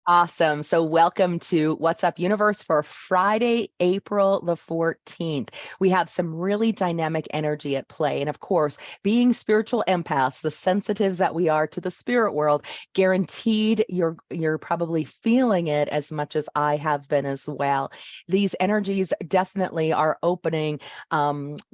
Awesome. So welcome to What's Up Universe for Friday, April the 14th. We have some really dynamic energy at play. And of course, being spiritual empaths, the sensitives that we are to the spirit world, guaranteed you're probably feeling it as much as I have been as well. These energies definitely are opening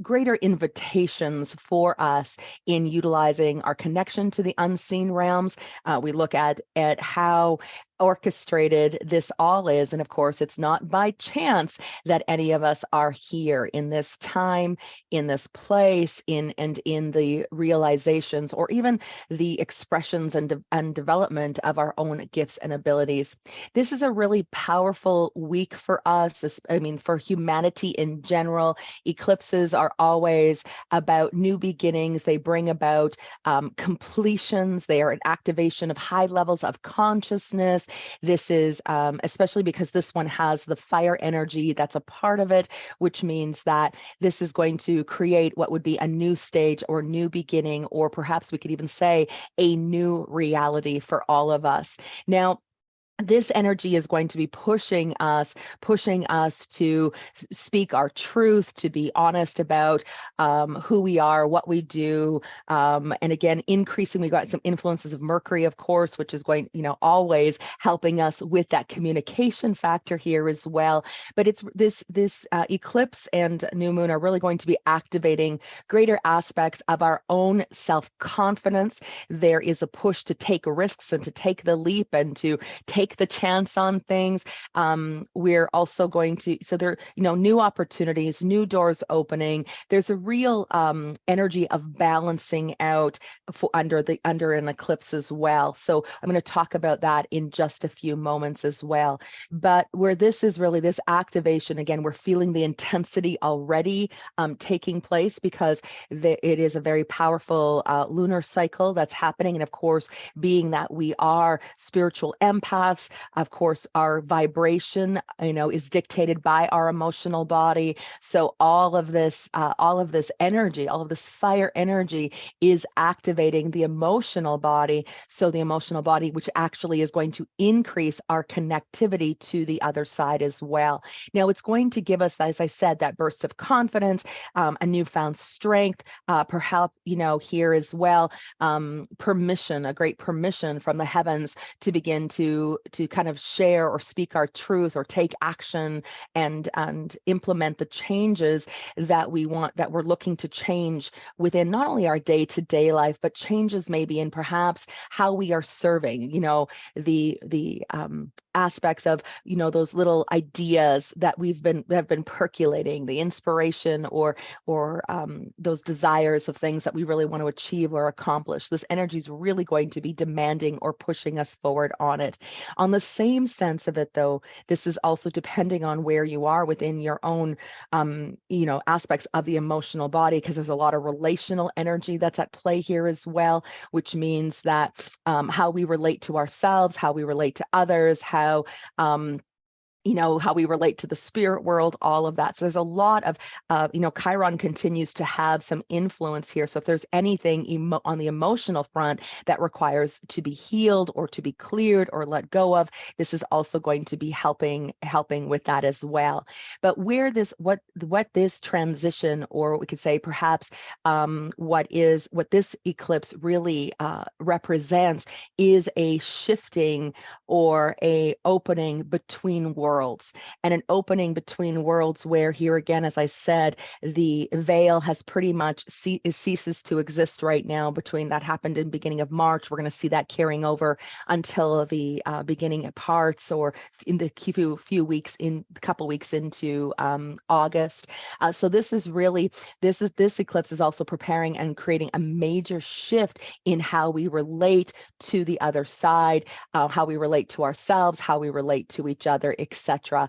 greater invitations for us in utilizing our connection to the unseen realms. We look at how orchestrated this all is. And of course, it's not by chance that any of us are here in this time, in this place, in the realizations or even the expressions and development of our own gifts and abilities. This is a really powerful week for us. I mean, for humanity in general. Eclipses are always about new beginnings. They bring about completions. They are an activation of high levels of consciousness. This is especially because this one has the fire energy that's a part of it, which means that this is going to create what would be a new stage or new beginning, or perhaps we could even say a new reality for all of us. Now, this energy is going to be pushing us to speak our truth, to be honest about who we are, what we do, and again, increasing. We got some influences of Mercury, of course, which is going, always helping us with that communication factor here as well. But it's this eclipse and new moon are really going to be activating greater aspects of our own self-confidence. There is a push to take risks and to take the leap and to take the chance on things. We're also going to, so there, new opportunities, new doors opening. There's a real energy of balancing out under an eclipse as well. So I'm going to talk about that in just a few moments as well. But where this is really this activation, again, we're feeling the intensity already taking place because it is a very powerful lunar cycle that's happening. And of course, being that we are spiritual empaths, of course, our vibration, is dictated by our emotional body. So all of this energy, all of this fire energy is activating the emotional body. So the emotional body, which actually is going to increase our connectivity to the other side as well. Now, it's going to give us, as I said, that burst of confidence, a newfound strength, perhaps, here as well, permission, a great permission from the heavens to begin to kind of share or speak our truth or take action and implement the changes that we want, that we're looking to change within not only our day-to-day life, but changes maybe in perhaps how we are serving, the aspects of, those little ideas that have been percolating, the inspiration or those desires of things that we really want to achieve or accomplish. This energy is really going to be demanding or pushing us forward on it. On the same sense of it, though, this is also depending on where you are within your own, aspects of the emotional body, because there's a lot of relational energy that's at play here as well, which means that how we relate to ourselves, how we relate to others, how we relate to the spirit world, all of that. So there's a lot of, Chiron continues to have some influence here. So if there's anything on the emotional front that requires to be healed or to be cleared or let go of, this is also going to be helping with that as well. But where what this transition, or we could say perhaps what this eclipse really represents, is a shifting or a opening between worlds, and an opening between worlds where, here again, as I said, the veil has pretty much ceases to exist right now. Between that happened in beginning of March, we're going to see that carrying over until the beginning of parts, or in the few weeks, in a couple weeks into August. So this eclipse is also preparing and creating a major shift in how we relate to the other side, how we relate to ourselves, how we relate to each other, etc.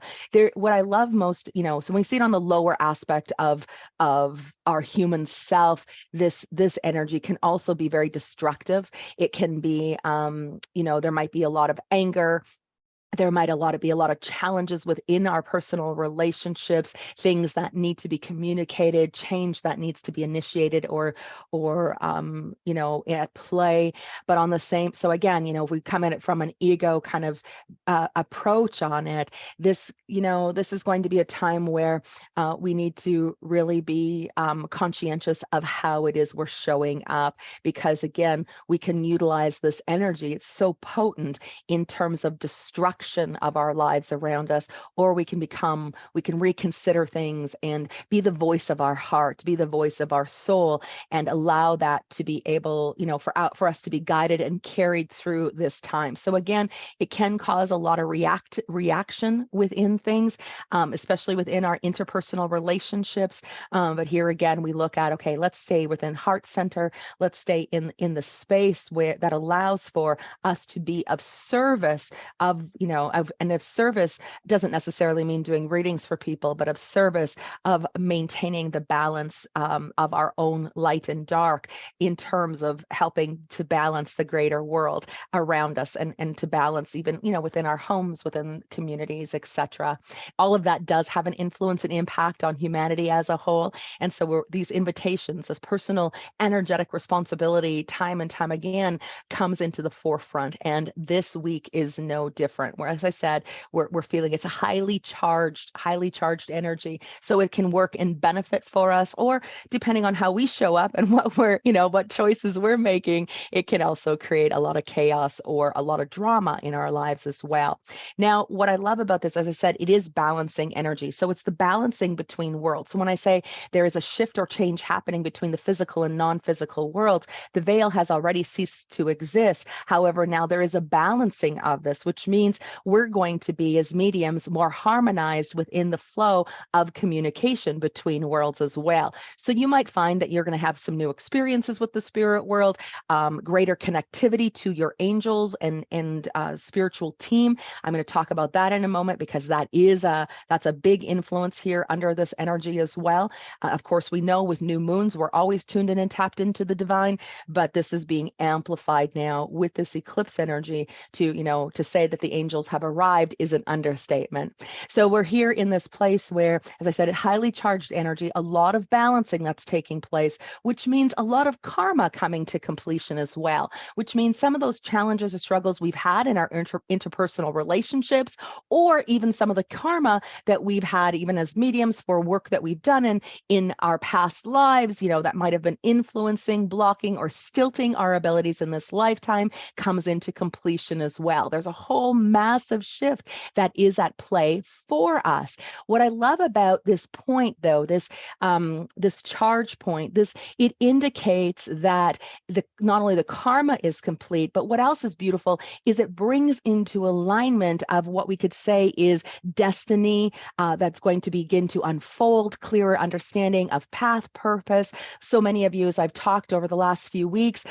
What I love most, so when we see it on the lower aspect of our human self, this energy can also be very destructive. It can be, there might be a lot of anger, There might be a lot of challenges within our personal relationships, things that need to be communicated, change that needs to be initiated or at play. But on the same, so again, if we come at it from an ego kind of approach on it, this is going to be a time where we need to really be conscientious of how it is we're showing up, because again, we can utilize this energy. It's so potent in terms of destruction of our lives around us, or we can reconsider things and be the voice of our heart, be the voice of our soul, and allow that to be able, for us to be guided and carried through this time. So again, it can cause a lot of reaction within things, especially within our interpersonal relationships. But here again, we look at, okay, let's stay within heart center. Let's stay in the space where that allows for us to be of service and if service doesn't necessarily mean doing readings for people, but of service of maintaining the balance of our own light and dark in terms of helping to balance the greater world around us, and to balance even, within our homes, within communities, etc. All of that does have an influence and impact on humanity as a whole. And so these invitations, this personal energetic responsibility, time and time again, comes into the forefront. And this week is no different. Where, as I said, we're feeling it's a highly charged energy. So it can work in benefit for us, or depending on how we show up and what choices we're making, it can also create a lot of chaos or a lot of drama in our lives as well. Now, what I love about this, as I said, it is balancing energy. So it's the balancing between worlds. So when I say there is a shift or change happening between the physical and non-physical worlds, the veil has already ceased to exist. However, now there is a balancing of this, which means we're going to be, as mediums, more harmonized within the flow of communication between worlds as well. So you might find that you're going to have some new experiences with the spirit world, greater connectivity to your angels and spiritual team. I'm going to talk about that in a moment, because that's a big influence here under this energy as well. Of course, we know with new moons, we're always tuned in and tapped into the divine, but this is being amplified now with this eclipse energy. To say that the angels have arrived is an understatement. So we're here in this place where, as I said, a highly charged energy, a lot of balancing that's taking place, which means a lot of karma coming to completion as well, which means some of those challenges or struggles we've had in our interpersonal relationships, or even some of the karma that we've had even as mediums for work that we've done in our past lives, that might have been influencing, blocking, or stilting our abilities in this lifetime, comes into completion as well. There's a whole massive shift that is at play for us. What I love about this point, though, this charge point, it indicates that not only the karma is complete, but what else is beautiful is it brings into alignment of what we could say is destiny, that's going to begin to unfold, clearer understanding of path, purpose. So many of you, as I've talked over the last few weeks,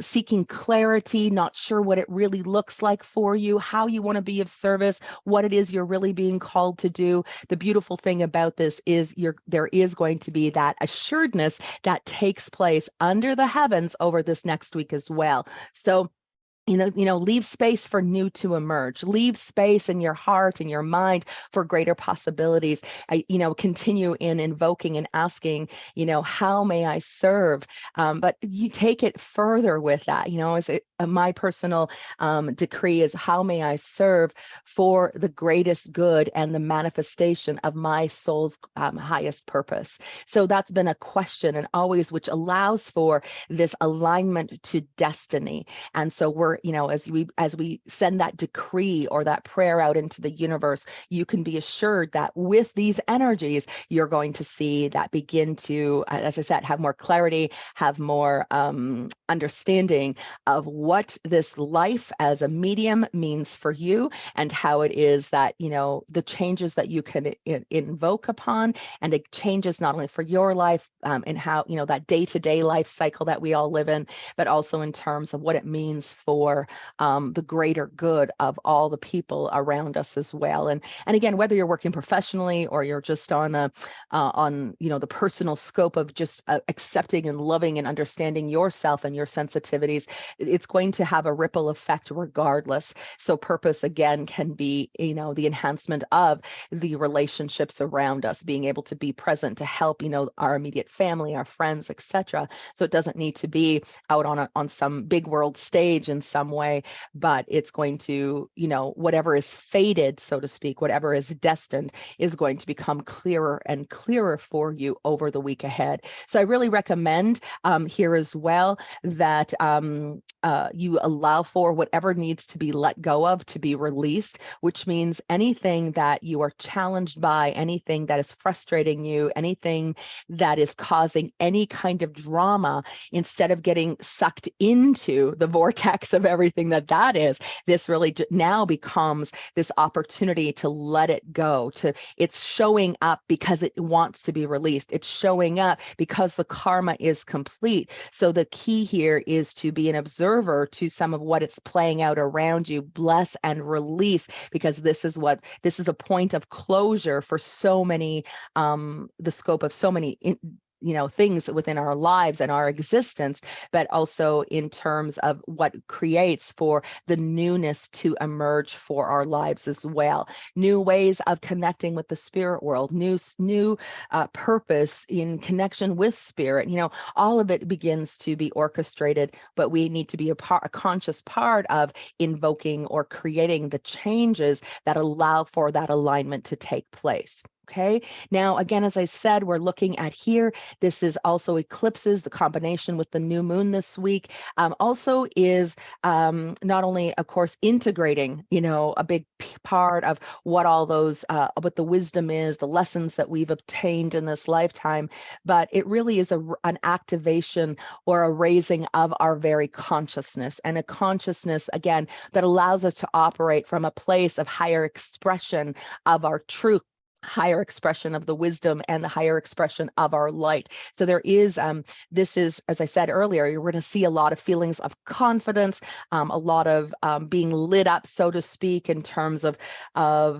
seeking clarity, not sure what it really looks like for you, how you want to be of service, what it is you're really being called to do. The beautiful thing about this is there is going to be that assuredness that takes place under the heavens over this next week as well. So leave space for new to emerge. Leave space in your heart and your mind for greater possibilities. Continue in invoking and asking, how may I serve? But you take it further with that. My personal decree is, how may I serve for the greatest good and the manifestation of my soul's highest purpose? So that's been a question, and always, which allows for this alignment to destiny. And so we're, as we send that decree or that prayer out into the universe, you can be assured that with these energies, you're going to see that begin to, as I said, have more clarity, have more understanding of what this life as a medium means for you, and how it is that, the changes that you can invoke upon, and it changes not only for your life and how, that day-to-day life cycle that we all live in, but also in terms of what it means for for the greater good of all the people around us as well. And again, whether you're working professionally or you're just on the personal scope of just accepting and loving and understanding yourself and your sensitivities, it's going to have a ripple effect regardless. So purpose again can be, the enhancement of the relationships around us, being able to be present to help, our immediate family, our friends, etc. So it doesn't need to be out on some big world stage in some way, but it's going to, whatever is fated, so to speak, whatever is destined is going to become clearer and clearer for you over the week ahead. So I really recommend here as well that you allow for whatever needs to be let go of to be released, which means anything that you are challenged by, anything that is frustrating you, anything that is causing any kind of drama, instead of getting sucked into the vortex of everything that is, this really now becomes this opportunity to let it go. It's showing up because it wants to be released. It's showing up because the karma is complete. So the key here is to be an observer to some of what it's playing out around you, bless and release, because this is a point of closure for so many, the scope of so many things within our lives and our existence, but also in terms of what creates for the newness to emerge for our lives as well. New ways of connecting with the spirit world, new purpose in connection with spirit. All of it begins to be orchestrated, but we need to be a conscious part of invoking or creating the changes that allow for that alignment to take place. Okay. Now, again, as I said, we're looking at here. This is also eclipses. The combination with the new moon this week also is not only, of course, integrating, a big part of what all those, what the wisdom is, the lessons that we've obtained in this lifetime, but it really is an activation or a raising of our very consciousness, and a consciousness, again, that allows us to operate from a place of higher expression of our truth, higher expression of the wisdom, and the higher expression of our light. So there is, this is, as I said earlier, you're going to see a lot of feelings of confidence, a lot of being lit up, so to speak, in terms of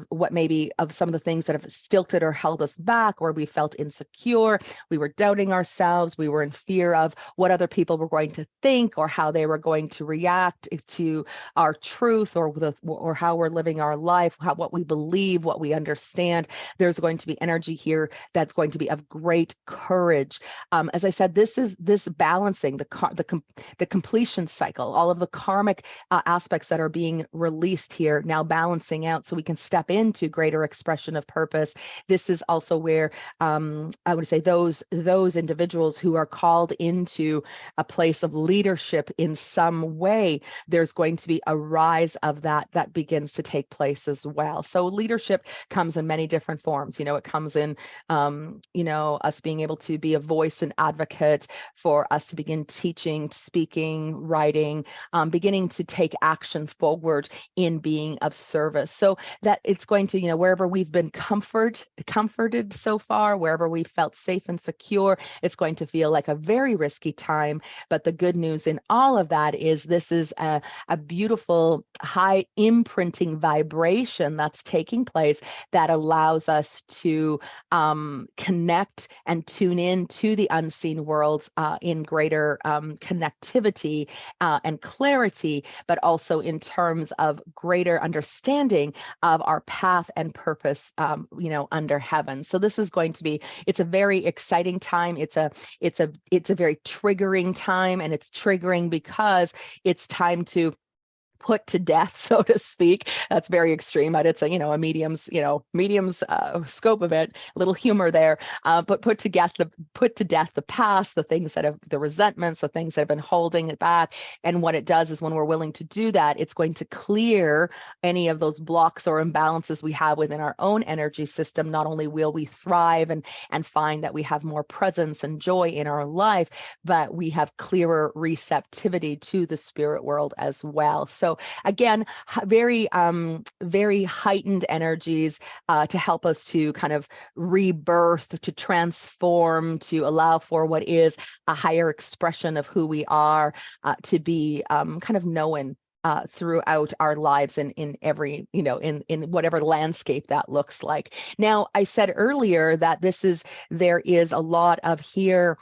what maybe of some of the things that have stilted or held us back, where we felt insecure, we were doubting ourselves, we were in fear of what other people were going to think or how they were going to react to our truth, or how we're living our life, what we believe, what we understand. There's going to be energy here that's going to be of great courage. As I said, this is balancing the completion cycle, all of the karmic aspects that are being released here, now balancing out so we can step into greater expression of purpose. This is also where I would say those individuals who are called into a place of leadership in some way, there's going to be a rise of that begins to take place as well. So leadership comes in many different forms. It comes in, us being able to be a voice and advocate, for us to begin teaching, speaking, writing, beginning to take action forward in being of service. So that it's going to, wherever we've been comforted so far, wherever we felt safe and secure, it's going to feel like a very risky time. But the good news in all of that is this is a beautiful high imprinting vibration that's taking place that allows us to connect and tune in to the unseen worlds in greater connectivity and clarity, but also in terms of greater understanding of our path and purpose, under heaven. So this is going to be, it's a very exciting time. It's a very triggering time, and it's triggering because it's time to put to death, so to speak. That's very extreme, but it's a medium's scope of it. A little humor there, but put to death the past, the things that have the resentments, the things that have been holding it back. And what it does is when we're willing to do that, it's going to clear any of those blocks or imbalances we have within our own energy system. Not only will we thrive and find that we have more presence and joy in our life, but we have clearer receptivity to the spirit world as well. So again, very, very heightened energies to help us to kind of rebirth, to transform, to allow for what is a higher expression of who we are, to be kind of known throughout our lives in every, in whatever landscape that looks like. Now, I said earlier that there is a lot of here,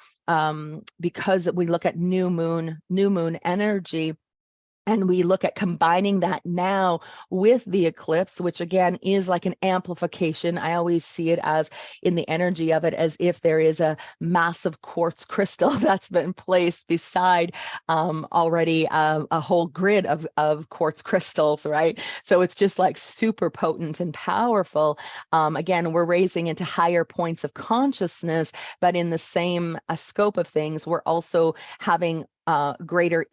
because we look at new moon energy, and we look at combining that now with the eclipse, which again is like an amplification. I always see it as, in the energy of it, as if there is a massive quartz crystal that's been placed beside already a whole grid of quartz crystals, right? So it's just like super potent and powerful. Again, we're raising into higher points of consciousness, but in the same scope of things, we're also having greater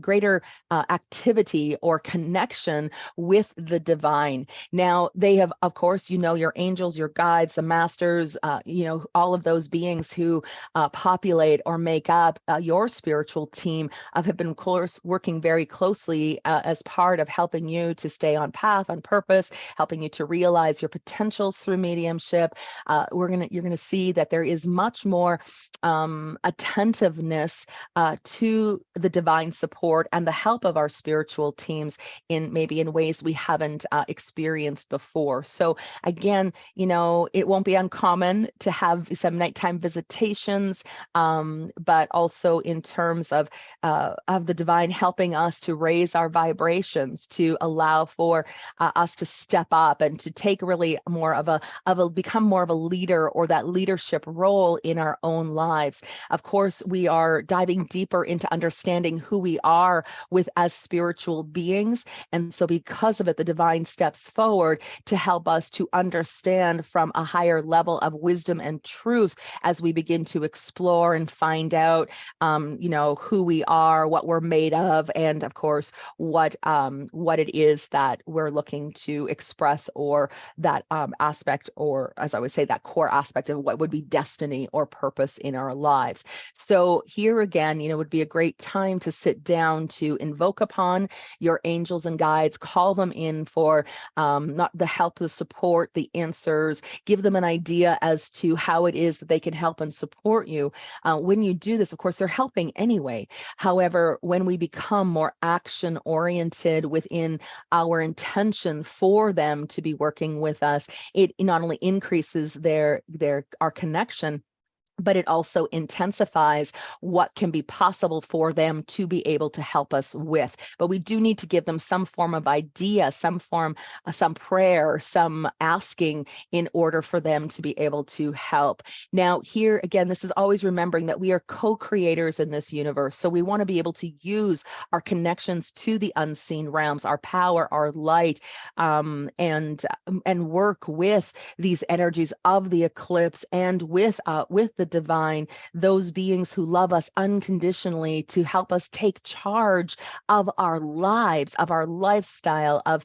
greater activity or connection with the divine. Now, they have, of course, your angels, your guides, the masters, all of those beings who populate or make up your spiritual team have been, of course, working very closely as part of helping you to stay on path, on purpose, helping you to realize your potentials through mediumship. You're gonna see that there is much more attentiveness to the divine support and the help of our spiritual teams in ways we haven't experienced before. So again, it won't be uncommon to have some nighttime visitations, but also in terms of the divine helping us to raise our vibrations, to allow for us to step up and to take really more of become more of a leader, or that leadership role in our own lives. Of course, we are diving deeper into understanding who we are as spiritual beings. And so because of it, the divine steps forward to help us to understand from a higher level of wisdom and truth as we begin to explore and find out, who we are, what we're made of, and of course, what it is that we're looking to express, or that aspect, or as I would say, that core aspect of what would be destiny or purpose in our lives. So here again, would be a great time to sit down, to invoke upon your angels and guides, call them in for not the help, the support, the answers, give them an idea as to how it is that they can help and support you. When you do this, of course, they're helping anyway. However, when we become more action oriented within our intention for them to be working with us, it not only increases our connection, but it also intensifies what can be possible for them to be able to help us with. But we do need to give them some form of idea, some prayer, some asking, in order for them to be able to help. Now, here again, this is always remembering that we are co-creators in this universe. So we want to be able to use our connections to the unseen realms, our power, our light, and work with these energies of the eclipse, and with the divine, those beings who love us unconditionally, to help us take charge of our lives, of our lifestyle, of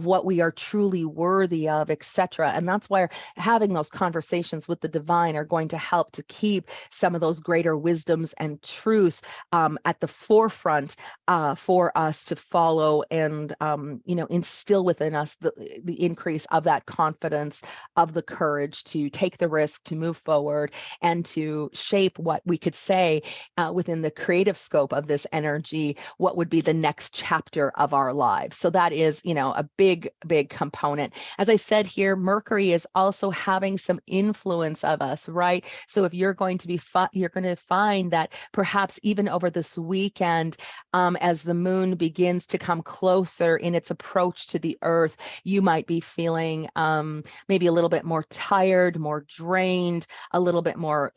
what we are truly worthy of, etc. And that's why having those conversations with the divine are going to help to keep some of those greater wisdoms and truth at the forefront for us to follow, and instill within us the increase of that confidence, of the courage to take the risk, to move forward, and to shape what we could say within the creative scope of this energy, what would be the next chapter of our lives. So that is, a big component. As I said here, Mercury is also having some influence of us, right? So if you're going to be, you're going to find that perhaps even over this weekend, as the moon begins to come closer in its approach to the earth, you might be feeling maybe a little bit more tired, more drained, a little bit more,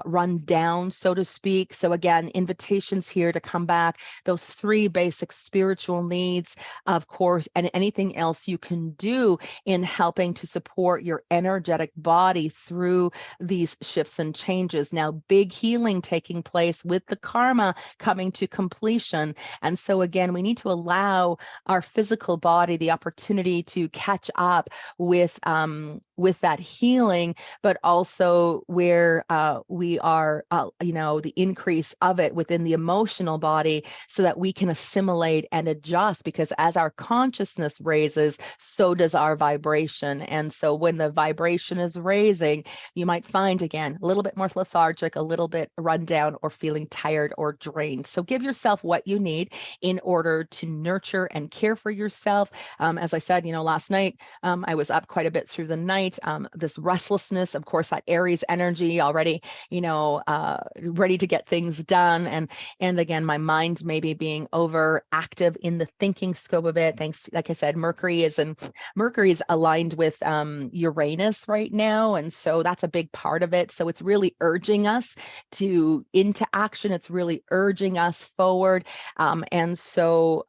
run down, so to speak. So again, invitations here to come back, those three basic spiritual needs, of course, and anything else you can do in helping to support your energetic body through these shifts and changes. Now, big healing taking place with the karma coming to completion. And so again, we need to allow our physical body the opportunity to catch up with that healing, but also where where we are, the increase of it within the emotional body so that we can assimilate and adjust, because as our consciousness raises, so does our vibration. And so when the vibration is raising, you might find, again, a little bit more lethargic, a little bit run down, or feeling tired or drained. So give yourself what you need in order to nurture and care for yourself. As I said, last night, I was up quite a bit through the night. This restlessness, of course, that Aries energy already, ready to get things done. And again, my mind maybe being overactive in the thinking scope of it. Thanks, like I said, Mercury is aligned with Uranus right now. And so that's a big part of it. So it's really urging us into action. It's really urging us forward. And so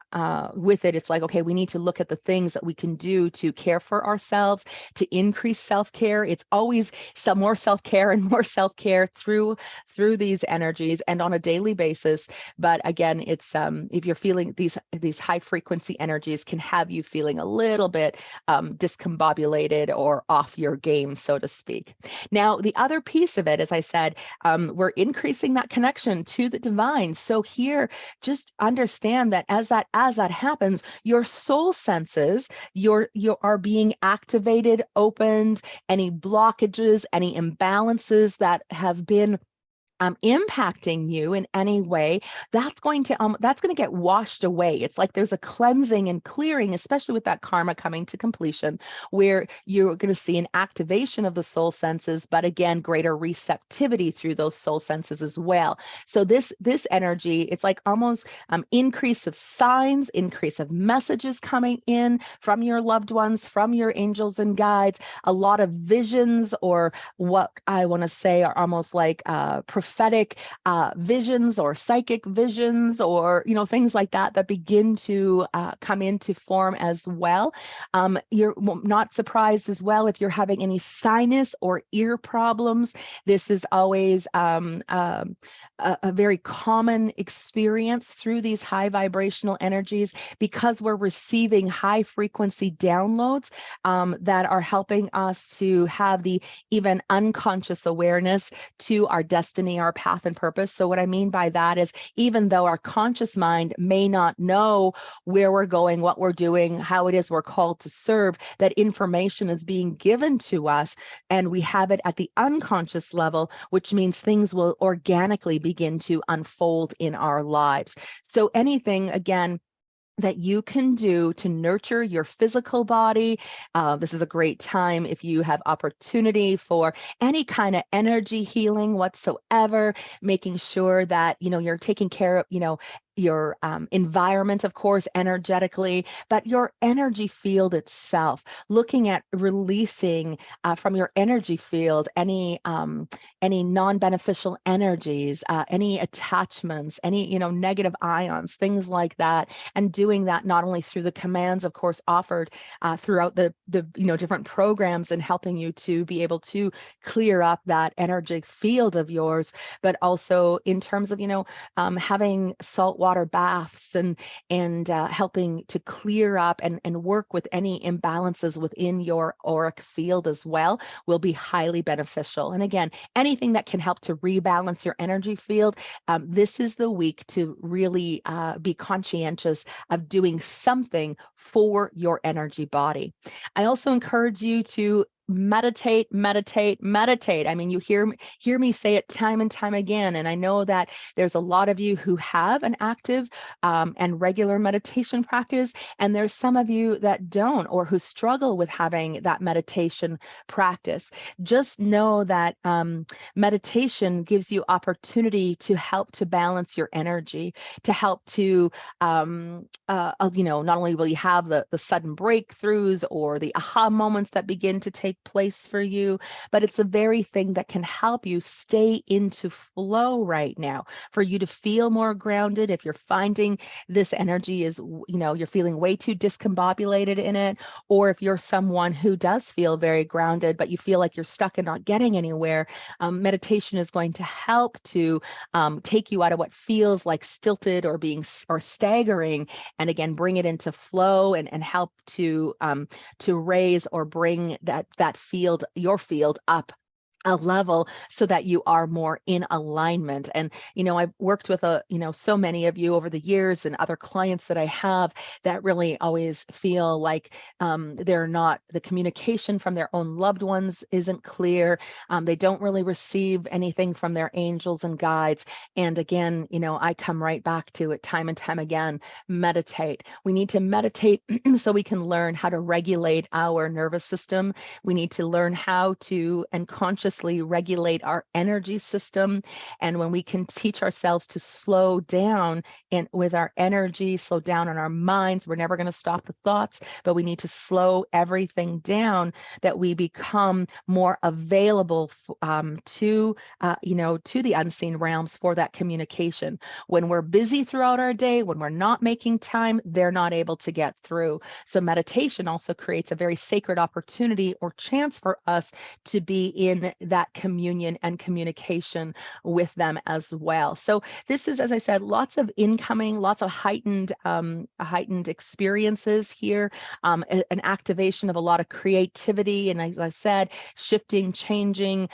with it, it's like, okay, we need to look at the things that we can do to care for ourselves, to increase self-care. It's always some more self-care and more self-care through these energies and on a daily basis. But again, it's if you're feeling these high frequency energies can have you feeling a little bit discombobulated or off your game, so to speak. Now, the other piece of it, as I said, we're increasing that connection to the divine. So here, just understand that as that happens, your soul senses you are being activated, opened. Any blockages, any imbalances that have been impacting you in any way, that's going to get washed away. It's like there's a cleansing and clearing, especially with that karma coming to completion, where you're going to see an activation of the soul senses, but again, greater receptivity through those soul senses as well. So this energy, it's like almost increase of signs, increase of messages coming in from your loved ones, from your angels and guides, a lot of visions, or what I want to say are almost like prophetic visions or psychic visions, or things like that begin to come into form as well. You're not surprised as well if you're having any sinus or ear problems. This is always a very common experience through these high vibrational energies, because we're receiving high frequency downloads that are helping us to have the even unconscious awareness to our destiny, our path and purpose. So what I mean by that is, even though our conscious mind may not know where we're going, what we're doing, how it is we're called to serve, that information is being given to us, and we have it at the unconscious level, which means things will organically begin to unfold in our lives. So anything, again, that you can do to nurture your physical body. This is a great time if you have opportunity for any kind of energy healing whatsoever, making sure that, you're taking care of, your environment, of course, energetically, but your energy field itself, looking at releasing from your energy field any non-beneficial energies, any attachments, any, negative ions, things like that, and doing that not only through the commands, of course, offered throughout the different programs and helping you to be able to clear up that energetic field of yours, but also in terms of, having saltwater baths and helping to clear up and work with any imbalances within your auric field as well will be highly beneficial. And again, anything that can help to rebalance your energy field, this is the week to really be conscientious of doing something for your energy body. I also encourage you to meditate. I mean, you hear me say it time and time again, and I know that there's a lot of you who have an active and regular meditation practice, and there's some of you that don't, or who struggle with having that meditation practice. Just know that meditation gives you opportunity to help to balance your energy, to help to not only will you have the sudden breakthroughs or the aha moments that begin to take place for you, but it's the very thing that can help you stay into flow right now, for you to feel more grounded. If you're finding this energy is, you're feeling way too discombobulated in it, or if you're someone who does feel very grounded, but you feel like you're stuck and not getting anywhere, meditation is going to help to take you out of what feels like stilted or staggering, and again, bring it into flow and help to raise or bring that field, your field, up a level so that you are more in alignment. And I've worked with so many of you over the years, and other clients that I have that really always feel like they're not, the communication from their own loved ones isn't clear. They don't really receive anything from their angels and guides. And again, I come right back to it time and time again: meditate. We need to meditate so we can learn how to regulate our nervous system. We need to learn how to and consciously regulate our energy system. And when we can teach ourselves to slow down and with our energy, slow down in our minds, we're never going to stop the thoughts, but we need to slow everything down, that we become more available to the unseen realms for that communication. When we're busy throughout our day, when we're not making time, they're not able to get through. So meditation also creates a very sacred opportunity or chance for us to be in that communion and communication with them as well. So this is, as I said, lots of incoming, lots of heightened experiences here, an activation of a lot of creativity, and as I said, shifting, changing,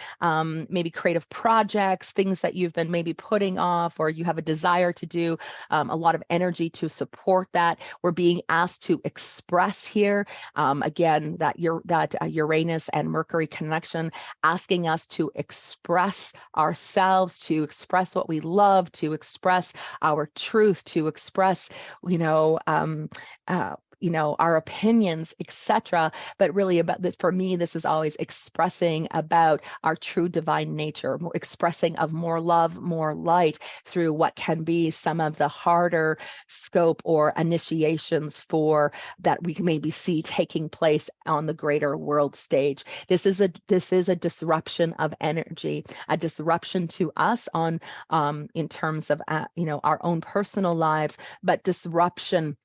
maybe creative projects, things that you've been maybe putting off or you have a desire to do, a lot of energy to support that. We're being asked to express here. Again, that Uranus and Mercury connection, asking us to express ourselves, to express what we love, to express our truth, to express, our opinions, etc. But really, about this, for me, this is always expressing about our true divine nature, expressing of more love, more light through what can be some of the harder scope or initiations for that we maybe see taking place on the greater world stage. This is a disruption of energy, a disruption to us on in terms of our own personal lives, but disruption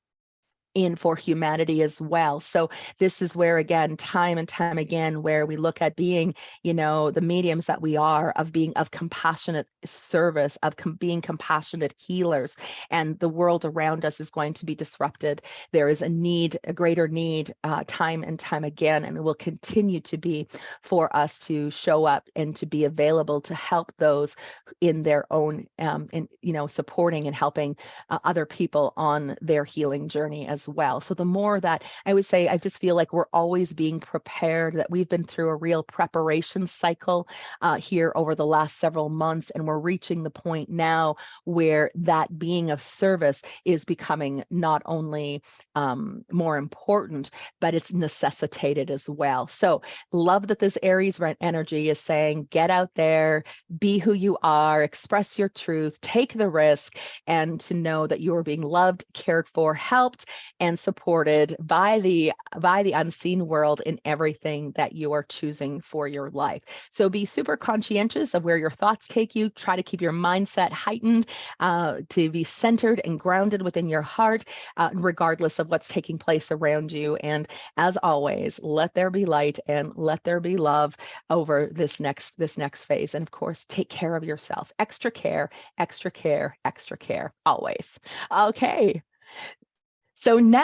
in for humanity as well. So this is where, again, time and time again, where we look at being, the mediums that we are, of being of compassionate service, of being compassionate healers, and the world around us is going to be disrupted. There is a greater need, time and time again, and it will continue to be, for us to show up and to be available to help those in their own, supporting and helping other people on their healing journey as well. So the more that, I would say, I just feel like we're always being prepared, that we've been through a real preparation cycle here over the last several months, and we're reaching the point now where that being of service is becoming not only more important, but it's necessitated as well. So love that this Aries energy is saying, get out there, be who you are, express your truth, take the risk, and to know that you are being loved, cared for, helped, and supported by the unseen world in everything that you are choosing for your life. So be super conscientious of where your thoughts take you. Try to keep your mindset heightened, to be centered and grounded within your heart, regardless of what's taking place around you. And as always, let there be light and let there be love over this next phase. And of course, take care of yourself. Extra care, extra care, extra care, always. Okay. So now